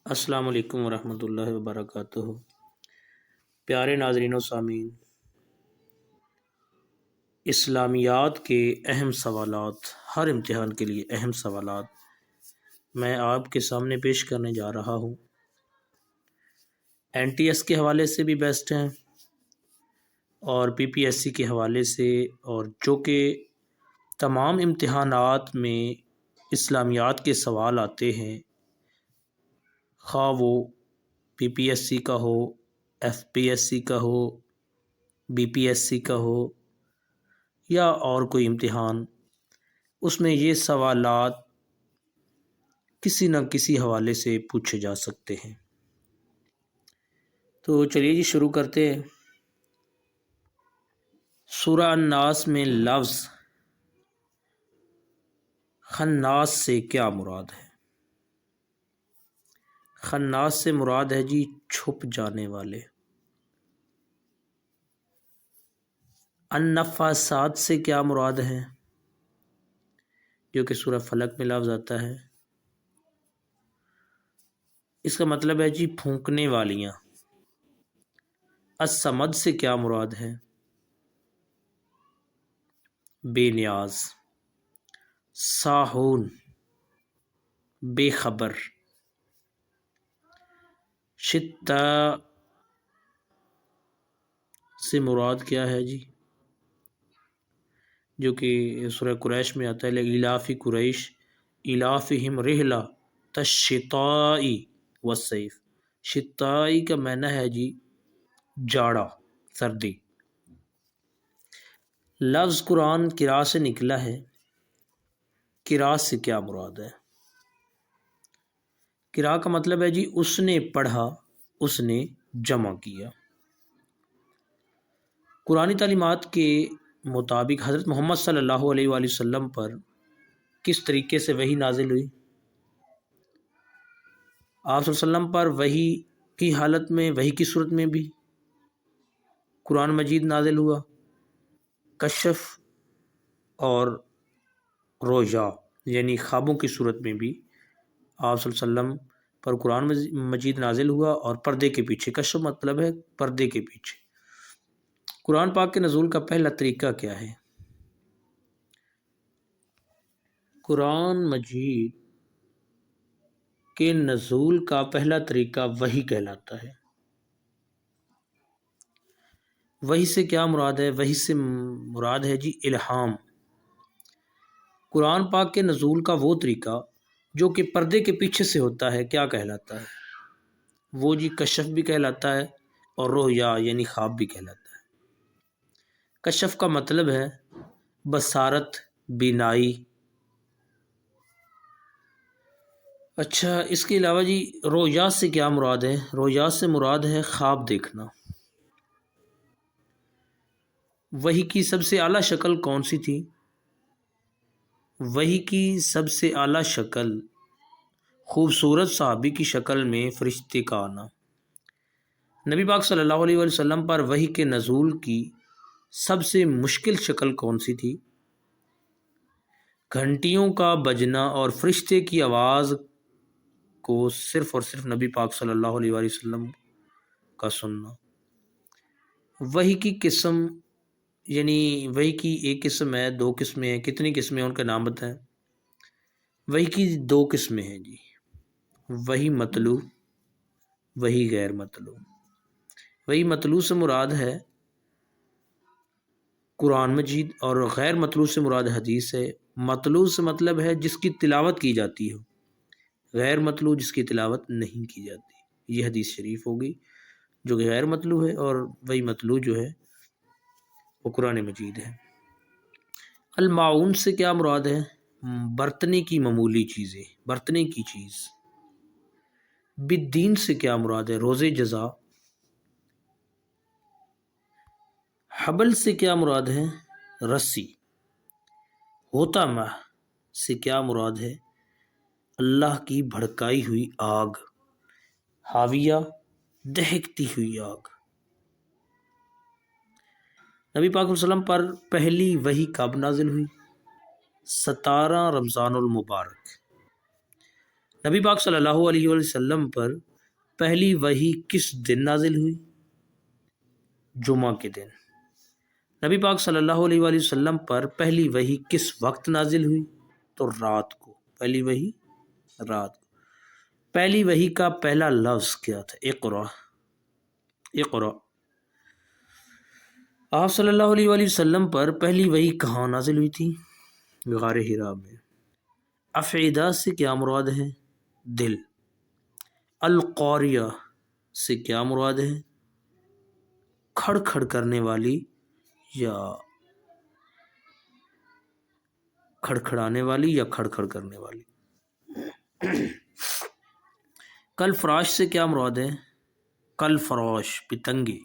السلام علیکم ورحمۃ اللہ وبرکاتہ۔ پیارے ناظرین و سامعین، اسلامیات کے اہم سوالات، ہر امتحان کے لیے اہم سوالات میں آپ کے سامنے پیش کرنے جا رہا ہوں۔ NTS کے حوالے سے بھی بیسٹ ہیں اور PPSC کے حوالے سے، اور جو کہ تمام امتحانات میں اسلامیات کے سوال آتے ہیں، خواہ وہ PPSC کا ہو، FPSC کا ہو، BPSC کا ہو یا اور کوئی امتحان، اس میں یہ سوالات کسی نہ کسی حوالے سے پوچھے جا سکتے ہیں۔ تو چلیے جی شروع کرتے ہیں۔ سورہ الناس میں لفظ خناس سے کیا مراد ہے؟ خناس سے مراد ہے جی چھپ جانے والے۔ النفاسات سے کیا مراد ہے؟ جو کہ سورہ فلق میں لفظ آتا ہے، اس کا مطلب ہے جی پھونکنے والیاں۔ الصمد سے کیا مراد ہے؟ بے نیاز۔ ساہون، بے خبر۔ شتا سے مراد کیا ہے جی؟ جو کہ سورہ قریش میں آتا ہے، لإلاف قریش إلافہم رحلۃ الشتاء والصیف۔ شتائی کا معنی ہے جی جاڑا، سردی۔ لفظ قرآن قراء سے نکلا ہے، قراء سے کیا مراد ہے؟ قراء کا مطلب ہے جی اس نے پڑھا، اس نے جمع کیا۔ قرآنی تعلیمات کے مطابق حضرت محمد صلی اللہ علیہ وآلہ وسلم پر کس طریقے سے وحی نازل ہوئی؟ آپ صلی اللہ علیہ وسلم پر وحی کی حالت میں، وحی کی صورت میں بھی قرآن مجید نازل ہوا، کشف اور رویا یعنی خوابوں کی صورت میں بھی آپ صلی اللہ علیہ وسلم پر قرآن مجید نازل ہوا، اور پردے کے پیچھے، کشف مطلب ہے پردے کے پیچھے۔ قرآن پاک کے نزول کا پہلا طریقہ کیا ہے؟ قرآن مجید کے نزول کا پہلا طریقہ وحی کہلاتا ہے۔ وحی سے کیا مراد ہے؟ وحی سے مراد ہے جی الہام۔ قرآن پاک کے نزول کا وہ طریقہ جو کہ پردے کے پیچھے سے ہوتا ہے کیا کہلاتا ہے؟ وہ جی کشف بھی کہلاتا ہے اور رویا یعنی خواب بھی کہلاتا ہے۔ کشف کا مطلب ہے بصارت، بینائی۔ اچھا، اس کے علاوہ جی رویا سے کیا مراد ہے؟ رویا سے مراد ہے خواب دیکھنا۔ وحی کی سب سے اعلیٰ شکل کون سی تھی؟ وحی کی سب سے اعلیٰ شکل خوبصورت صحابی کی شکل میں فرشتے کا آنا۔ نبی پاک صلی اللہ علیہ وآلہ وسلم پر وحی کے نزول کی سب سے مشکل شکل کون سی تھی؟ گھنٹیوں کا بجنا اور فرشتے کی آواز کو صرف اور صرف نبی پاک صلی اللہ علیہ وآلہ وسلم کا سننا۔ وحی کی قسم یعنی وحی کی ایک قسم ہے، دو قسمیں ہیں، کتنی قسمیں ان کا نام بتائیں؟ وحی کی دو قسمیں ہیں جی، وحی مطلوع، وحی غیر مطلوع۔ وحی مطلوع سے مراد ہے قرآن مجید، اور غیر مطلوع سے مراد حدیث ہے۔ مطلوع سے مطلب ہے جس کی تلاوت کی جاتی ہو، غیر مطلوع جس کی تلاوت نہیں کی جاتی۔ یہ حدیث شریف ہوگی جو کہ غیر مطلوع ہے، اور وحی مطلوع جو ہے وہ قرآن مجید ہے۔ المعون سے کیا مراد ہے؟ برتنے کی معمولی چیزیں، برتنے کی چیز۔ بالدین سے کیا مراد ہے؟ روز جزا۔ حبل سے کیا مراد ہے؟ رسی۔ ہوتامہ سے کیا مراد ہے؟ اللہ کی بھڑکائی ہوئی آگ۔ حاویہ، دہکتی ہوئی آگ۔ نبی پاک صلی اللہ علیہ وسلم پر پہلی وحی کب نازل ہوئی؟ 17 رمضان المبارک۔ نبی پاک صلی اللہ علیہ وآلہ وسلم پر پہلی وحی کس دن نازل ہوئی؟ جمعہ کے دن۔ نبی پاک صلی اللہ علیہ وآلہ وسلم پر پہلی وحی کس وقت نازل ہوئی؟ تو رات کو، پہلی وحی رات کو۔ پہلی وحی کا پہلا لفظ کیا تھا؟ اقرا، اقرا۔ آپ صلی اللہ علیہ وآلہ وسلم پر پہلی وحی کہاں نازل ہوئی تھی؟ غار حرا میں۔ افعدہ سے کیا مراد ہے؟ دل۔ القاریہ سے کیا مراد ہے؟ کھڑ کھڑ کرنے والی یا کھڑکھڑانے والی یا کھڑ کھڑ کرنے والی۔ کل فراش سے کیا مراد ہے؟ کل فراش، پتنگی۔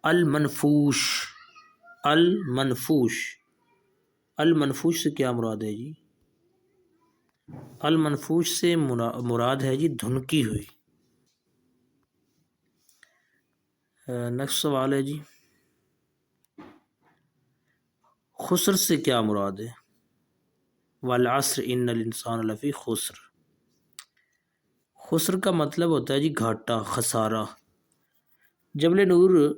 المنفوش، المنفوش، المنفوش سے کیا مراد ہے جی؟ المنفوش سے مراد ہے جی دھنکی ہوئی۔ نیکسٹ سوال ہے جی، خسر سے کیا مراد ہے؟ والعصر ان الانسان لفی خسر۔ خسر کا مطلب ہوتا ہے جی گھاٹا، خسارہ۔ جبل نور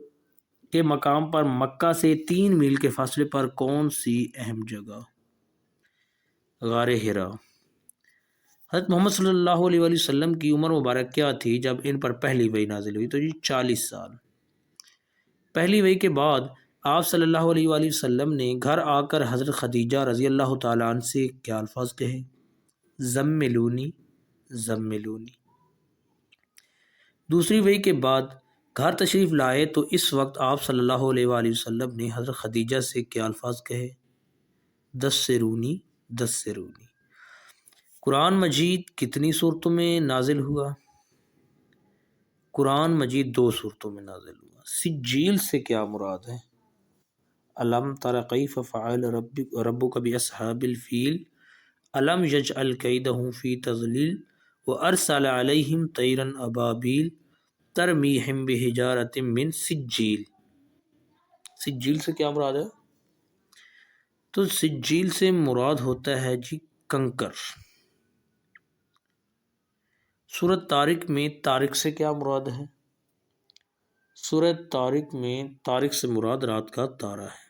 کے مقام پر مکہ سے 3 میل کے فاصلے پر کون سی اہم جگہ؟ غار حرا۔ حضرت محمد صلی اللہ علیہ وآلہ وسلم کی عمر مبارک کیا تھی جب ان پر پہلی وحی نازل ہوئی؟ تو جی 40 سال۔ پہلی وحی کے بعد آپ صلی اللہ علیہ وآلہ وسلم نے گھر آ کر حضرت خدیجہ رضی اللہ تعالیٰ عنہ سے کیا الفاظ کہے؟ زملونی، زملونی۔ دوسری وحی کے بعد گھر تشریف لائے تو اس وقت آپ صلی اللہ علیہ وآلہ وسلم نے حضرت خدیجہ سے کیا الفاظ کہے؟ دثرونی، دثرونی۔ قرآن مجید کتنی صورتوں میں نازل ہوا؟ قرآن مجید 2 صورتوں میں نازل ہوا۔ سجیل سے کیا مراد ہے؟ الم تر کیف فعل ربک باصحاب الفیل الم یجعل کیدہم فی تضلیل وارسل علیہم طیرا ابابیل ترمیہم بحجارۃ من سجیل۔ سجیل سے کیا مراد ہے؟ تو سجیل سے مراد ہوتا ہے جی کنکر۔ سورۃ طارق میں طارق سے کیا مراد ہے؟ سورۃ طارق میں طارق سے مراد رات کا تارا ہے۔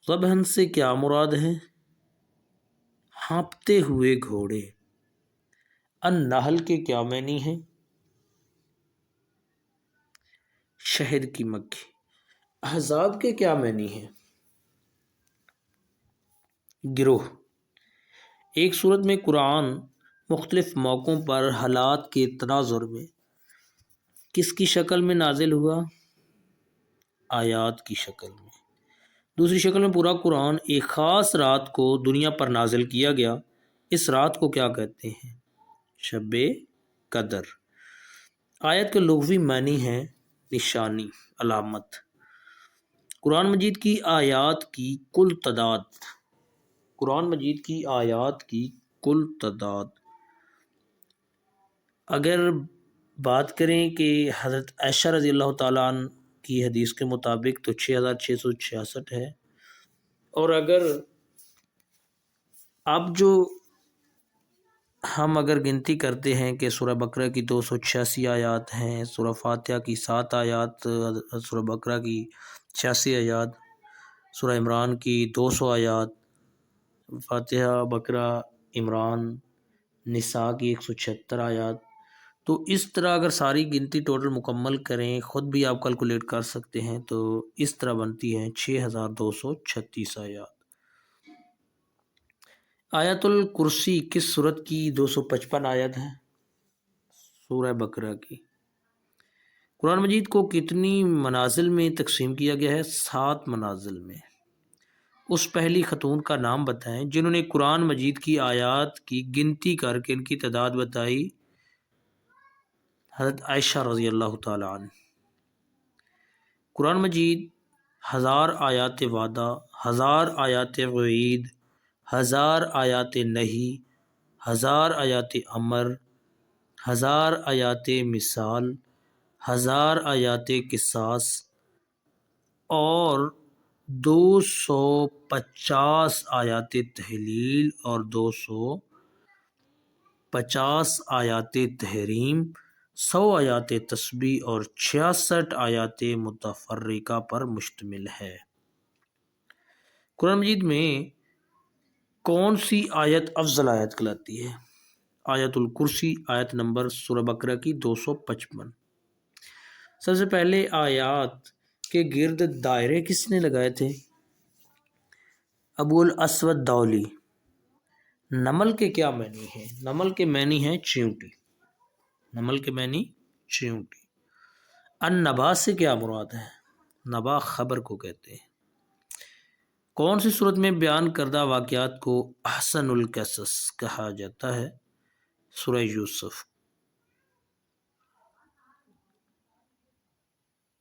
ذبحً سے کیا مراد ہے؟ ہانپتے ہوئے گھوڑے۔ النحل کے کیا معنی ہیں؟ شہد کی مکھی۔ احزاب کے کیا معنی ہیں؟ گروہ۔ ایک سورت میں قرآن مختلف موقعوں پر حالات کے تناظر میں کس کی شکل میں نازل ہوا؟ آیات کی شکل میں۔ دوسری شکل میں پورا قرآن ایک خاص رات کو دنیا پر نازل کیا گیا۔ اس رات کو کیا کہتے ہیں؟ شب قدر۔ آیت کے لغوی معنی ہے نشانی، علامت۔ قرآن مجید کی آیات کی کل تعداد، قرآن مجید کی آیات کی کل تعداد اگر بات کریں کہ حضرت عائشہ رضی اللہ تعالیٰ عنہ کی حدیث کے مطابق تو 6666 ہے، اور اگر اب جو ہم اگر گنتی کرتے ہیں کہ سورہ بقرہ کی 286 آیات ہیں، سورہ فاتحہ کی 7 آیات، سورہ بقرہ کی 86 آیات، سورہ عمران کی 200 آیات، فاتحہ، بقرہ، عمران، نساء کی 176 آیات، تو اس طرح اگر ساری گنتی ٹوٹل مکمل کریں، خود بھی آپ کیلکولیٹ کر سکتے ہیں، تو اس طرح بنتی ہیں 6236 آیات۔ آیت الکرسی کس سورت کی 255 آیت ہے؟ سورہ بقرہ کی۔ قرآن مجید کو کتنی منازل میں تقسیم کیا گیا ہے؟ 7 منازل میں۔ اس پہلی خاتون کا نام بتائیں جنہوں نے قرآن مجید کی آیات کی گنتی کر کے ان کی تعداد بتائی؟ حضرت عائشہ رضی اللہ تعالیٰ عنہ۔ قرآن مجید 1000 آیات وعدہ، 1000 آیات وعید، 1000 آیات نہی، 1000 آیات امر، 1000 آیات مثال، 1000 آیات قصاص اور 250 آیات تحلیل اور 200 50 آیات تحریم، 100 آیات تسبیح اور 66 آیات متفرقہ پر مشتمل ہے۔ قرآن مجید میں کون سی آیت افضل آیت کہلاتی ہے؟ آیت الکرسی، آیت نمبر سورہ بقرہ کی 255۔ سب سے پہلے آیات کے گرد دائرے کس نے لگائے تھے؟ ابو الاسود داؤلی۔ نمل کے کیا معنی ہیں؟ نمل کے معنی ہیں چیونٹی۔ نمل کے معنی چیونٹی۔ النبا سے کیا مراد ہے؟ نبا خبر کو کہتے ہیں۔ کون سی صورت میں بیان کردہ واقعات کو احسن القصص کہا جاتا ہے؟ سورہ یوسف۔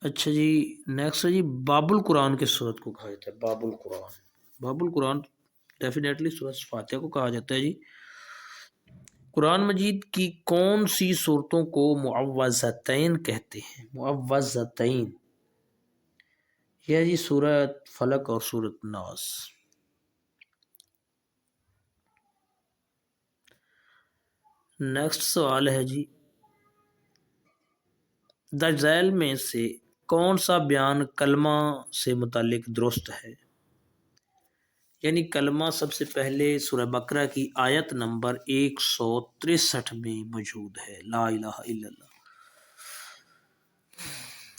اچھا جی، نیکسٹ ہے جی، باب القرآن کس صورت کو کہا جاتا ہے؟ باب القرآن، باب القرآن ڈیفینیٹلی سورۃ فاتحہ کو کہا جاتا ہے جی۔ قرآن مجید کی کون سی صورتوں کو معوذتین کہتے ہیں؟ معوذتین، یہ جی سورۃ فلق اور سورۃ ناس۔ نیکسٹ سوال ہے جی، درذیل میں سے کون سا بیان کلمہ سے متعلق درست ہے؟ یعنی کلمہ سب سے پہلے سورہ بقرہ کی آیت نمبر 163 میں موجود ہے، لا الہ الا اللہ۔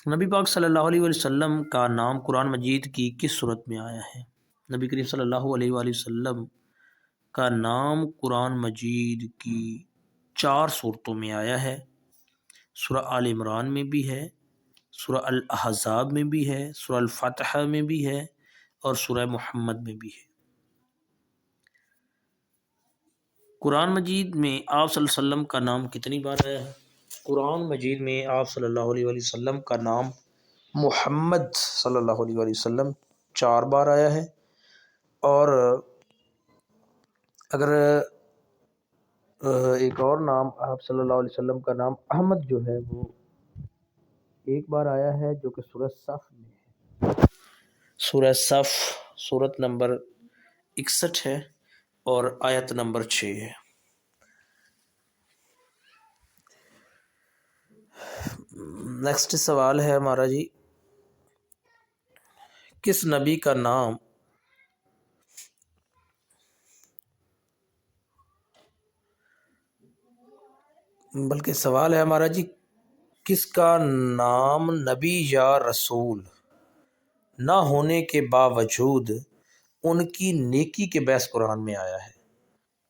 نبی پاک صلی اللہ علیہ وسلم کا نام قرآن مجید کی کس صورت میں آیا ہے؟ نبی کریم صلی اللہ علیہ وآلہ وسلم کا نام قرآن مجید کی 4 صورتوں میں آیا ہے۔ سورہ آل عمران میں بھی ہے، سورہ الاحزاب میں بھی ہے، سورہ الفاتحہ میں بھی ہے اور سورہ محمد میں بھی ہے۔ قرآن مجید میں آپ صلی اللہ علیہ وسلم کا نام کتنی بار آیا ہے؟ قرآن مجید میں آپ صلی اللہ علیہ وآلہ وسلم کا نام محمد صلی اللہ علیہ وآلہ وسلم 4 بار آیا ہے، اور اگر ایک اور نام آپ صلی اللہ علیہ وسلم کا نام احمد جو ہے وہ 1 بار آیا ہے، جو کہ سورہ صف میں ہے۔ سورہ صف سورت نمبر 61 ہے اور آیت نمبر 6 ہے۔ نیکسٹ سوال ہے ہمارا جی، کس نبی کا نام بلکہ سوال ہے ہمارا جی، کس کا نام نبی یا رسول نہ ہونے کے باوجود ان کی نیکی کے باعث قرآن میں آیا ہے؟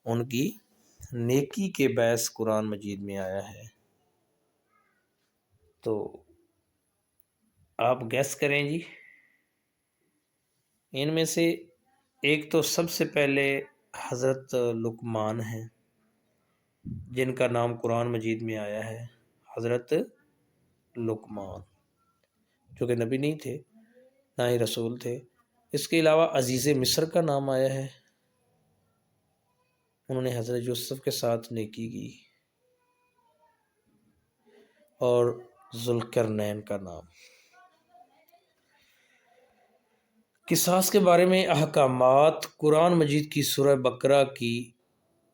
ان کی نیکی کے باعث قرآن مجید میں آیا ہے، تو آپ گیس کریں جی۔ ان میں سے ایک تو سب سے پہلے حضرت لقمان ہیں، جن کا نام قرآن مجید میں آیا ہے، حضرت لقمان، جو کہ نبی نہیں تھے نہ ہی رسول تھے۔ اس کے علاوہ عزیز مصر کا نام آیا ہے، انہوں نے حضرت یوسف کے ساتھ نیکی کی، اور ذوالقرنین کا نام۔ قصاص کے بارے میں احکامات قرآن مجید کی سورہ بقرہ کی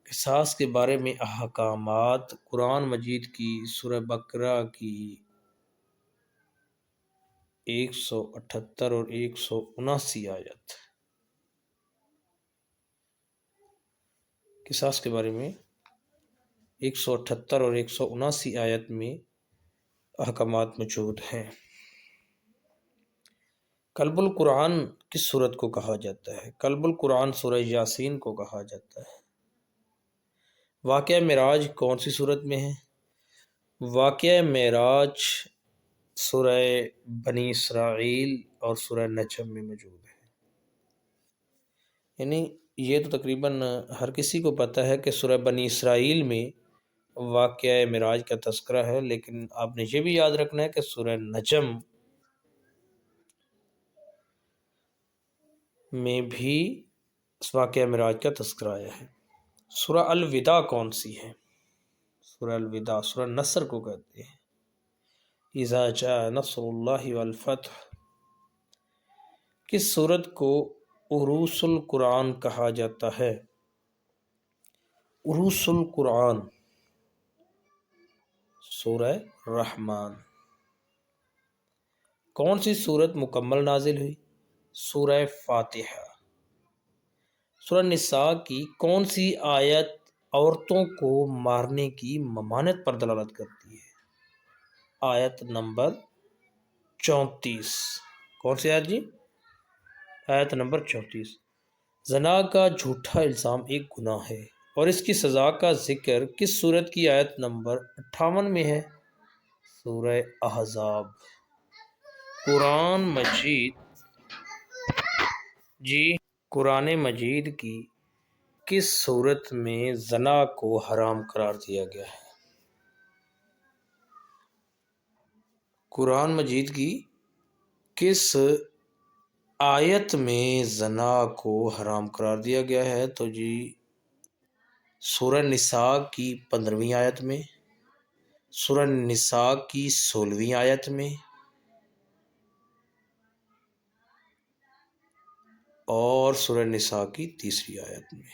قصاص کے بارے میں احکامات قرآن مجید کی سورہ بقرہ کی 178 اور 179 آیت، قصاص کے بارے میں 178 اور 179 آیت میں احکامات موجود ہیں۔ قلب القرآن کس صورت کو کہا جاتا ہے؟ قلب القرآن سورہ یاسین کو کہا جاتا ہے۔ واقعہ معراج کون سی صورت میں ہے؟ واقعہ معراج سورہ بنی اسرائیل اور سورہ نجم میں موجود ہے۔ یعنی یہ تو تقریباً ہر کسی کو پتہ ہے کہ سورہ بنی اسرائیل میں واقعہ معراج کا تذکرہ ہے، لیکن آپ نے یہ بھی یاد رکھنا ہے کہ سورہ نجم میں بھی اس واقعہ معراج کا تذکرہ آیا ہے۔ سورہ الوداع کون سی ہے؟ سورہ الوداع سورہ نصر کو کہتے ہیں، اذا جاء نصر اللہ والفتح۔ کس سورت کو عروس القرآن کہا جاتا ہے؟ عروس القرآن سورہ رحمان۔ کون سی صورت مکمل نازل ہوئی؟ سورہ فاتحہ۔ سورہ نساء کی کون سی آیت عورتوں کو مارنے کی ممانعت پر دلالت کرتی ہے؟ آیت نمبر 34۔ کون سی آیت جی؟ آیت نمبر 34۔ زنا کا جھوٹا الزام ایک گناہ ہے اور اس کی سزا کا ذکر کس سورت کی آیت نمبر 58 میں ہے؟ سورہ احزاب۔ قرآن مجید کی کس سورت میں زنا کو حرام قرار دیا گیا ہے؟ قرآن مجید کی کس آیت میں زنا کو حرام قرار دیا گیا ہے؟ تو جی سورہ نساء کی 15ویں آیت میں، سورہ نساء کی 16ویں آیت میں اور سورہ نساء کی 30ویں آیت میں۔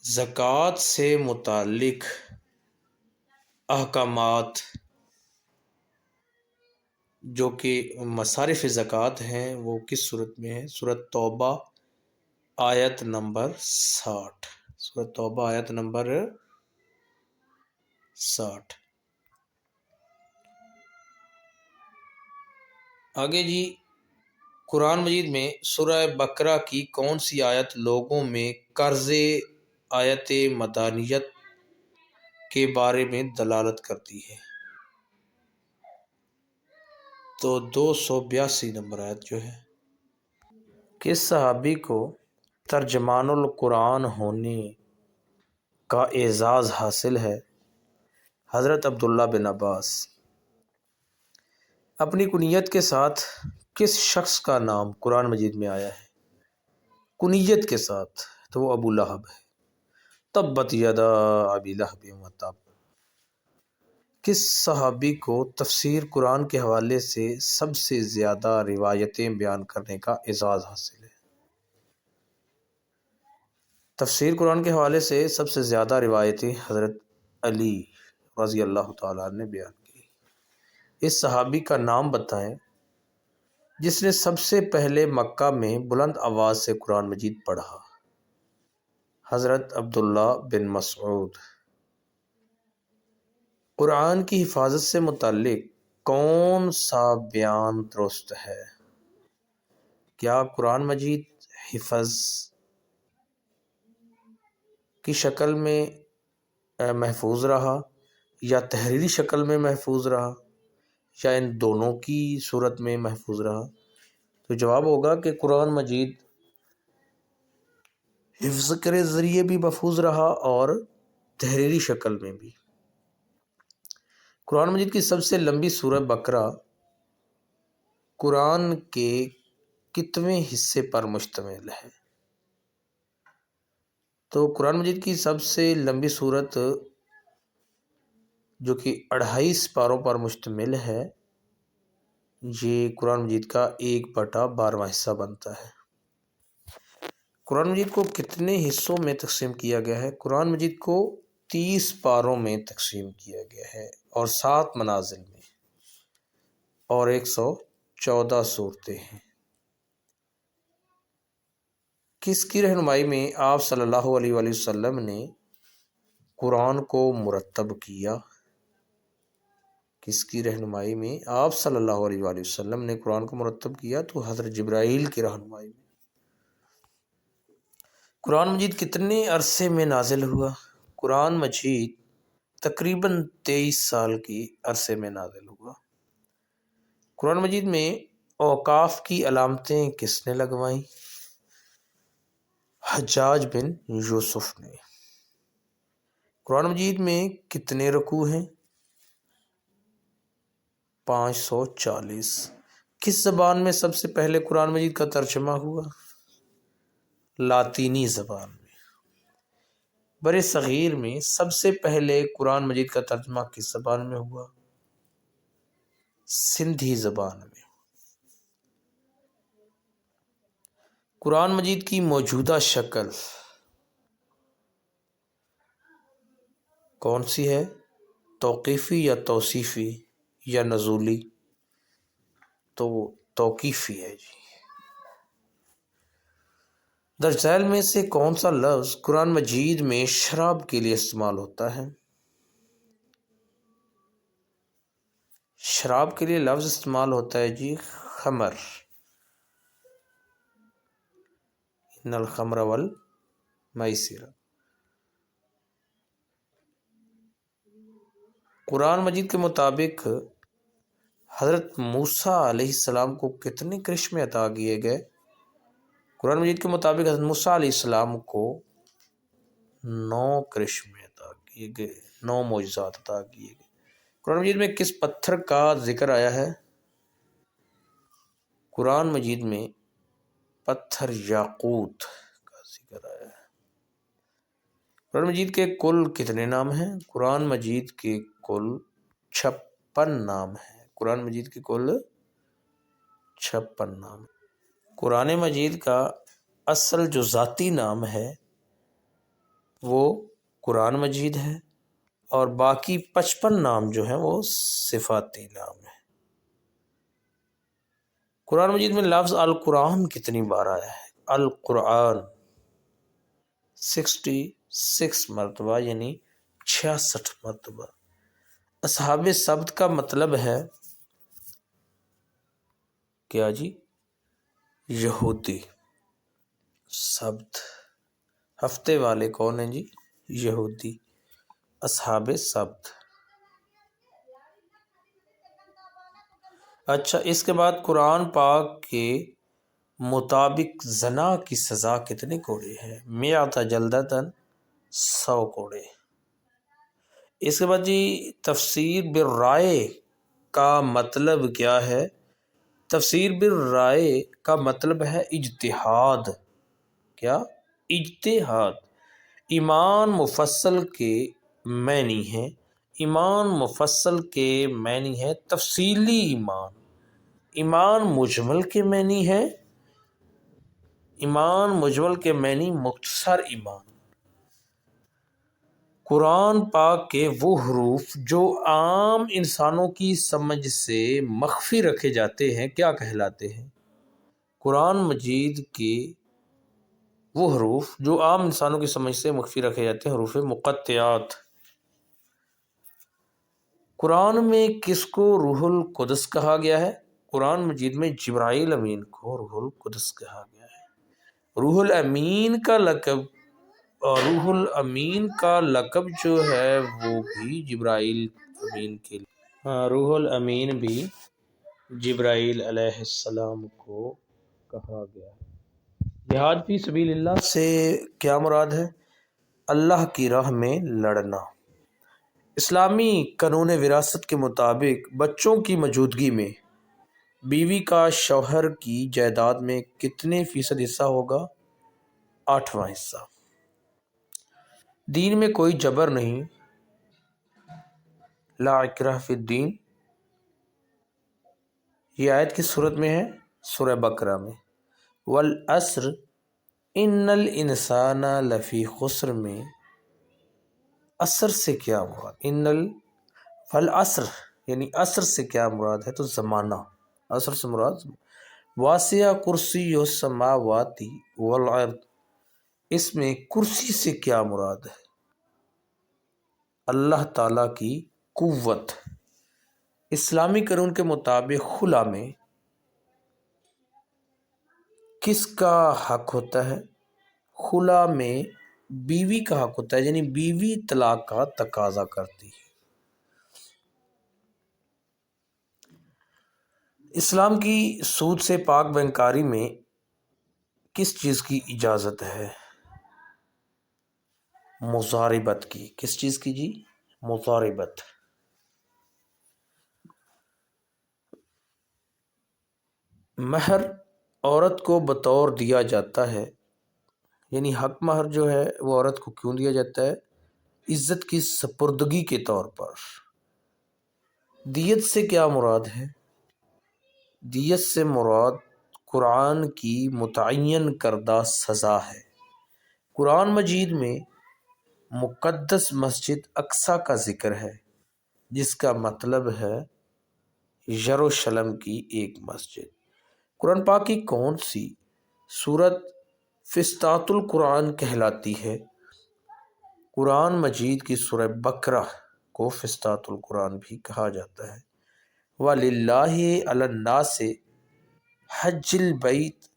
زکوٰۃ سے متعلق احکامات جو کہ مصارف زکوٰۃ ہیں وہ کس صورت میں ہے؟ سورۃ توبہ آیت نمبر 60۔ سورۃ توبہ آیت نمبر 60۔ آگے جی قرآن مجید میں سورہ بقرہ کی کون سی آیت لوگوں میں قرض آیت مدانیت کے بارے میں دلالت کرتی ہے؟ تو 282 نمبر آیت جو ہے۔ کس صحابی کو ترجمان القرآن ہونے کا اعزاز حاصل ہے؟ حضرت عبداللہ بن عباس۔ اپنی کنیت کے ساتھ کس شخص کا نام قرآن مجید میں آیا ہے کنیت کے ساتھ؟ تو وہ ابو لہب ہے۔ تبت یدا ابی لہب وتب۔ کس صحابی کو تفسیر قرآن کے حوالے سے سب سے زیادہ روایتیں بیان کرنے کا اعزاز حاصل ہے؟ تفسیر قرآن کے حوالے سے سب سے زیادہ روایتیں حضرت علی رضی اللہ تعالیٰ نے بیان کی۔ اس صحابی کا نام بتائیں جس نے سب سے پہلے مکہ میں بلند آواز سے قرآن مجید پڑھا۔ حضرت عبداللہ بن مسعود۔ قرآن کی حفاظت سے متعلق کون سا بیان درست ہے؟ کیا قرآن مجید حفظ کی شکل میں محفوظ رہا یا تحریری شکل میں محفوظ رہا یا ان دونوں کی صورت میں محفوظ رہا؟ تو جواب ہوگا کہ قرآن مجید حفظ کے ذریعے بھی محفوظ رہا اور تحریری شکل میں بھی۔ قرآن مجید کی سب سے لمبی سورہ بقرہ قرآن کے کتویں حصے پر مشتمل ہے؟ تو قرآن مجید کی سب سے لمبی سورت جو کہ 28 پاروں پر مشتمل ہے، یہ قرآن مجید کا 1/12واں حصہ بنتا ہے۔ قرآن مجید کو کتنے حصوں میں تقسیم کیا گیا ہے؟ قرآن مجید کو 30 پاروں میں تقسیم کیا گیا ہے اور 7 منازل میں اور 114 صورتیں ہیں۔ کس کی رہنمائی میں آپ صلی اللہ علیہ وآلہ وسلم نے قرآن کو مرتب کیا؟ کس کی رہنمائی میں آپ صلی اللہ علیہ وآلہ وسلم نے قرآن کو مرتب کیا؟ تو حضرت جبرائیل کی رہنمائی میں۔ قرآن مجید کتنے عرصے میں نازل ہوا؟ قرآن مجید تقریباً 23 سال کی عرصے میں نازل ہوا۔ قرآن مجید میں اوقاف کی علامتیں کس نے لگوائیں؟ حجاج بن یوسف نے۔ قرآن مجید میں کتنے رکوع ہیں؟ 540۔ کس زبان میں سب سے پہلے قرآن مجید کا ترجمہ ہوا؟ لاطینی زبان میں۔ بر صغیر میں سب سے پہلے قرآن مجید کا ترجمہ کس زبان میں ہوا؟ سندھی زبان میں۔ قرآن مجید کی موجودہ شکل کون سی ہے؟ توقیفی یا توصیفی یا نزولی؟ تو توقیفی ہے جی۔ درج ذیل میں سے کون سا لفظ قرآن مجید میں شراب کے لیے استعمال ہوتا ہے؟ شراب کے لیے لفظ استعمال ہوتا ہے جی خمر، ان الخمر والمیسر۔ قرآن مجید کے مطابق حضرت موسیٰ علیہ السلام کو کتنے کرشمے عطا کیے گئے؟ قرآن مجید کے مطابق حضرت موسیٰ علیہ السلام کو 9 کرشمے عطا کیے گئے، 9 معجزات عطا کیے گئے۔ قرآن مجید میں کس پتھر کا ذکر آیا ہے؟ قرآن مجید میں پتھر یاقوت کا ذکر آیا ہے۔ قرآن مجید کے کل کتنے نام ہیں؟ قرآن مجید کے کل 56 نام ہیں۔ قرآن مجید کے کل 56 نام ہیں۔ قرآن مجید کا اصل جو ذاتی نام ہے وہ قرآن مجید ہے، اور باقی 55 نام جو ہیں وہ صفاتی نام ہیں۔ قرآن مجید میں لفظ القرآن کتنی بار آیا ہے؟ القرآن 66 مرتبہ، یعنی 66 مرتبہ۔ اصحاب سبت کا مطلب ہے کیا جی؟ یہودی۔ سبت ہفتے والے کون ہیں جی؟ یہودی، اصحاب سبت۔ اچھا، اس کے بعد قرآن پاک کے مطابق زنا کی سزا کتنے کوڑے ہے؟ 100 جلدتاً، 100 کوڑے۔ اس کے بعد جی تفسیر بالرائے کا مطلب کیا ہے؟ تفسیر بالرائے کا مطلب ہے اجتہاد۔ کیا؟ اجتہاد۔ ایمان مفصل کے معنی ہیں، ایمان مفصل کے معنی ہے تفصیلی ایمان۔ ایمان مجمل کے معنی ہے، ایمان مجمل کے معنی مختصر ایمان۔ قرآن پاک کے وہ حروف جو عام انسانوں کی سمجھ سے مخفی رکھے جاتے ہیں کیا کہلاتے ہیں؟ قرآن مجید کے وہ حروف جو عام انسانوں کی سمجھ سے مخفی رکھے جاتے ہیں حروف مقطعات۔ قرآن میں کس کو روح القدس کہا گیا ہے؟ قرآن مجید میں جبرائیل امین کو روح القدس کہا گیا ہے۔ روح الامین کا لقب، اور روح الامین کا لقب جو ہے وہ بھی جبرائیل امین کے لیے، روح الامین بھی جبرائیل علیہ السلام کو کہا گیا ہے۔ جہاد فی سبیل اللہ سے کیا مراد ہے؟ اللہ کی راہ میں لڑنا۔ اسلامی قانون وراثت کے مطابق بچوں کی موجودگی میں بیوی کا شوہر کی جائیداد میں کتنے فیصد حصہ ہوگا؟ 8واں حصہ۔ دین میں کوئی جبر نہیں، لا اکراہ فی الدین، یہ آیت کس صورت میں ہے؟ سورہ بقرہ میں۔ والعصر ان الانسان لفی خسر میں عصر سے کیا مراد؟ والعصر یعنی عصر سے کیا مراد ہے؟ تو زمانہ، عصر سے مراد واسع کرسی السماوات والارض، اس میں کرسی سے کیا مراد ہے؟ اللہ تعالیٰ کی قوت۔ اسلامی قانون کے مطابق خلا میں کس کا حق ہوتا ہے؟ خلا میں بیوی کا حق ہوتا ہے، یعنی بیوی طلاق کا تقاضا کرتی ہے۔ اسلام کی سود سے پاک بینکاری میں کس چیز کی اجازت ہے؟ مضاربت کی۔ کس چیز کی جی؟ مضاربت۔ مہر عورت کو بطور دیا جاتا ہے، یعنی حق مہر جو ہے وہ عورت کو کیوں دیا جاتا ہے؟ عزت کی سپردگی کے طور پر۔ دیت سے کیا مراد ہے؟ دیت سے مراد قرآن کی متعین کردہ سزا ہے۔ قرآن مجید میں مقدس مسجد اقصیٰ کا ذکر ہے، جس کا مطلب ہے یروشلم کی ایک مسجد۔ قرآن پاک کی کون سی سورت فسطاط القرآن کہلاتی ہے؟ قرآن مجید کی سورہ بقرہ کو فسطاط القرآن بھی کہا جاتا ہے۔ وَلِلَّهِ عَلَى النَّاسِ حَجِّ الْبَيْتِ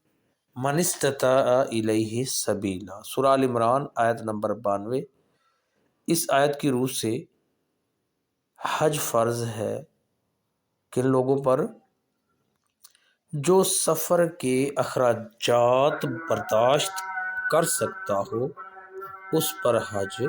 مَنِ اسْتَطَاعَ إِلَيْهِ سَبِيلًا۔ سورہ آل عمران آیت نمبر 92۔ اس آیت کی روح سے حج فرض ہے کن لوگوں پر؟ جو سفر کے اخراجات برداشت کر سکتا ہو اس پر حج